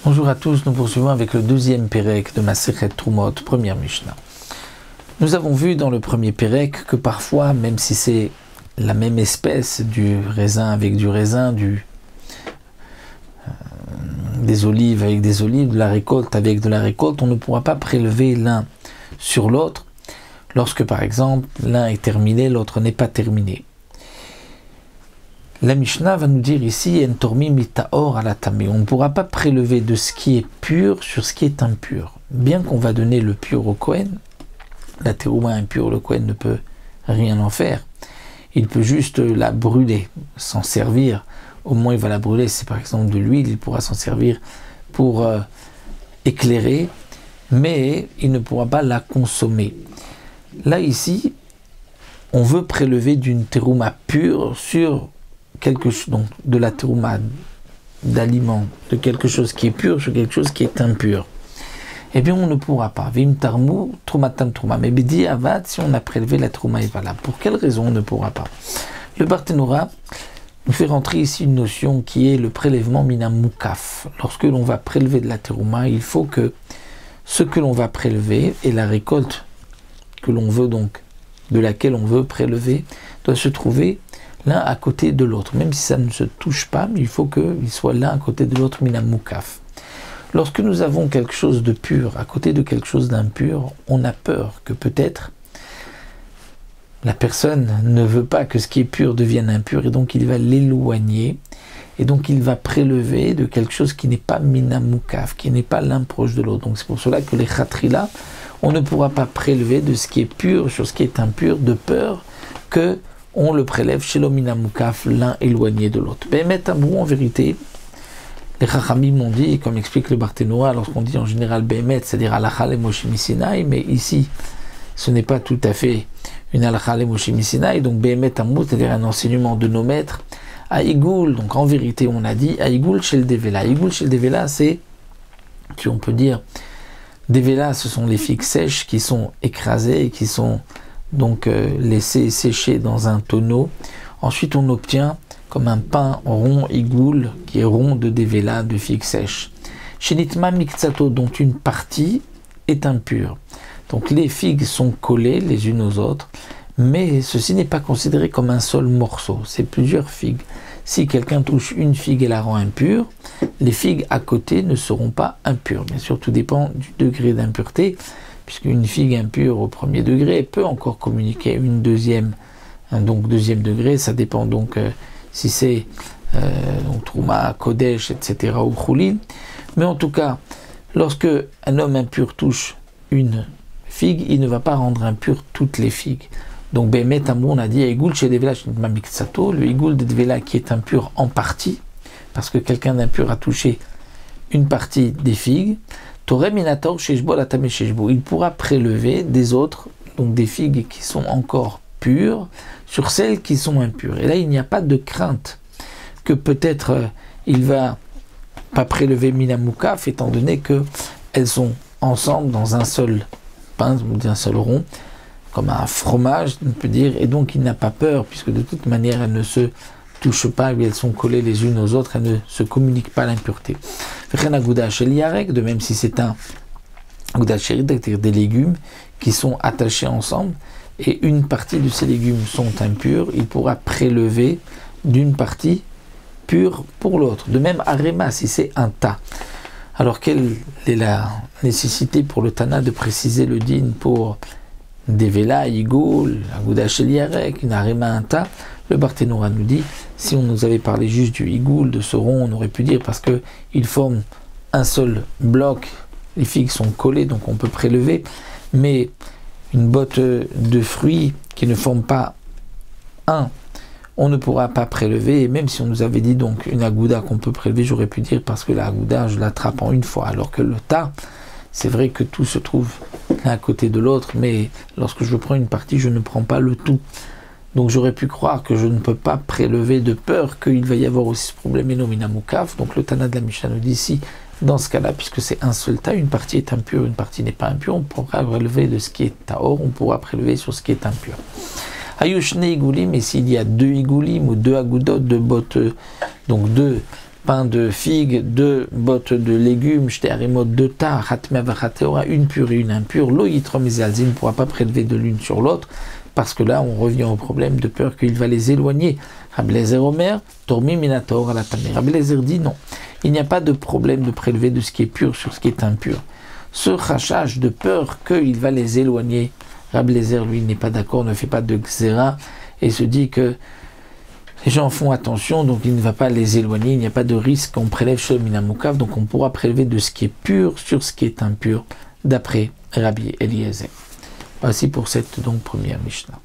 Bonjour à tous, nous poursuivons avec le deuxième Pérec de Masechet Trumot, première Mishnah. Nous avons vu dans le premier Pérec que parfois, même si c'est la même espèce, du raisin avec du raisin, des olives avec des olives, de la récolte avec de la récolte, on ne pourra pas prélever l'un sur l'autre lorsque par exemple l'un est terminé, l'autre n'est pas terminé. La Mishnah va nous dire ici « En tormi mitaor ala tamé ». On ne pourra pas prélever de ce qui est pur sur ce qui est impur. Bien qu'on va donner le pur au Kohen, la terouma impure, le Kohen ne peut rien en faire. Il peut juste la brûler, s'en servir. Au moins il va la brûler, c'est par exemple de l'huile, il pourra s'en servir pour éclairer, mais il ne pourra pas la consommer. Là ici, on veut prélever d'une terouma pure sur quelque chose, donc de la terouma d'aliment, de quelque chose qui est pur sur quelque chose qui est impur. Eh bien, on ne pourra pas. Vim tarmu, trumatam truma. Mais bidi avad, si on a prélevé la terouma est valable. Pour quelle raison on ne pourra pas? Le Barthénora nous fait rentrer ici une notion qui est le prélèvement mina mukaf. Lorsque l'on va prélever de la terouma, il faut que ce que l'on va prélever et la récolte que l'on veut donc, de laquelle on veut prélever, doit se trouver l'un à côté de l'autre, même si ça ne se touche pas, mais il faut qu'ils soient l'un à côté de l'autre, mina mukaf. Lorsque nous avons quelque chose de pur à côté de quelque chose d'impur, on a peur que peut-être la personne ne veut pas que ce qui est pur devienne impur, et donc il va l'éloigner, et donc il va prélever de quelque chose qui n'est pas mina mukaf, qui n'est pas l'un proche de l'autre. Donc c'est pour cela que les khatrila, on ne pourra pas prélever de ce qui est pur sur ce qui est impur, de peur que on le prélève chez l'omina mukaf, l'un éloigné de l'autre. Behemet amrou, en vérité, les chachamim m'ont dit, comme explique le Barthénora, lorsqu'on dit en général Behemet, c'est-à-dire Halacha le Moshe Misinaï, mais ici, ce n'est pas tout à fait une Halacha le Moshe Misinaï, donc Behemet amrou, c'est-à-dire un enseignement de nos maîtres, Aïgoul, donc en vérité, on a dit Aïgoul chez le Devela. Aïgoul chez le Devela, c'est, si on peut dire, Devela, ce sont les figues sèches qui sont écrasées et qui sont donc laissé sécher dans un tonneau. Ensuite on obtient comme un pain rond igoul qui est rond de devela, de figues sèches. Shenitma mikzato, dont une partie est impure. Donc les figues sont collées les unes aux autres, mais ceci n'est pas considéré comme un seul morceau, c'est plusieurs figues. Si quelqu'un touche une figue et la rend impure, les figues à côté ne seront pas impures. Bien sûr, tout dépend du degré d'impureté, puisqu'une figue impure au premier degré peut encore communiquer une deuxième, donc deuxième degré, ça dépend donc si c'est Trouma, Kodesh, etc. ou Choulin. Mais en tout cas, lorsque un homme impur touche une figue, il ne va pas rendre impure toutes les figues. Donc Behemet Amrou, on a dit Igoul chez Devela, le Igoul de Devela qui est impur en partie, parce que quelqu'un d'impur a touché une partie des figues. Il pourra prélever des autres, donc des figues qui sont encore pures, sur celles qui sont impures. Et là, il n'y a pas de crainte que peut-être il va pas prélever mina mukaf, étant donné qu'elles sont ensemble dans un seul pain, un seul rond, comme un fromage, on peut dire, et donc il n'a pas peur, puisque de toute manière, elles ne se touchent pas, elles sont collées les unes aux autres, elles ne se communiquent pas l'impureté. De même si c'est un agouda chéri, c'est-à-dire des légumes qui sont attachés ensemble, et une partie de ces légumes sont impurs, il pourra prélever d'une partie pure pour l'autre. De même, arema, si c'est un tas. Alors, quelle est la nécessité pour le Tana de préciser le din pour Devela, Igoul, agouda chéri, une arema, un tas? Le Barthénora nous dit, si on nous avait parlé juste du igoul, de ce rond, on aurait pu dire parce qu'ils forment un seul bloc, les figues sont collées, donc on peut prélever, mais une botte de fruits qui ne forme pas un, on ne pourra pas prélever, et même si on nous avait dit donc une agouda qu'on peut prélever, j'aurais pu dire parce que la agouda, je l'attrape en une fois, alors que le tas, c'est vrai que tout se trouve l'un à côté de l'autre, mais lorsque je prends une partie, je ne prends pas le tout. Donc j'aurais pu croire que je ne peux pas prélever de peur qu'il va y avoir aussi ce problème énomina mukaf. Donc le Tana de la Mishnah nous dit ici, dans ce cas-là, puisque c'est un seul tas, une partie est impure, une partie n'est pas impure, on pourra prélever de ce qui est taor, on pourra prélever sur ce qui est impur. Ayushne igoulim, et s'il y a deux igoulim ou deux agoudot, deux bottes, donc deux pain de figue, 2 bottes de légumes, j'étais arimot 2 tas, hatme vachateora, une pure et une impure, lo yitrom izalzin ne pourra pas prélever de l'une sur l'autre, parce que là, on revient au problème de peur qu'il va les éloigner. Rabbi Eliezer Omer, tormi minator à la tamé. Rabbi Eliezer dit non, il n'y a pas de problème de prélever de ce qui est pur sur ce qui est impur. Ce rachage de peur qu'il va les éloigner, Rabbi Eliezer, lui, n'est pas d'accord, ne fait pas de xéra, et se dit que les gens font attention, donc il ne va pas les éloigner, il n'y a pas de risque qu'on prélève chez le Minamukav, donc on pourra prélever de ce qui est pur sur ce qui est impur, d'après Rabbi Eliezer. Voici pour cette donc première Mishnah.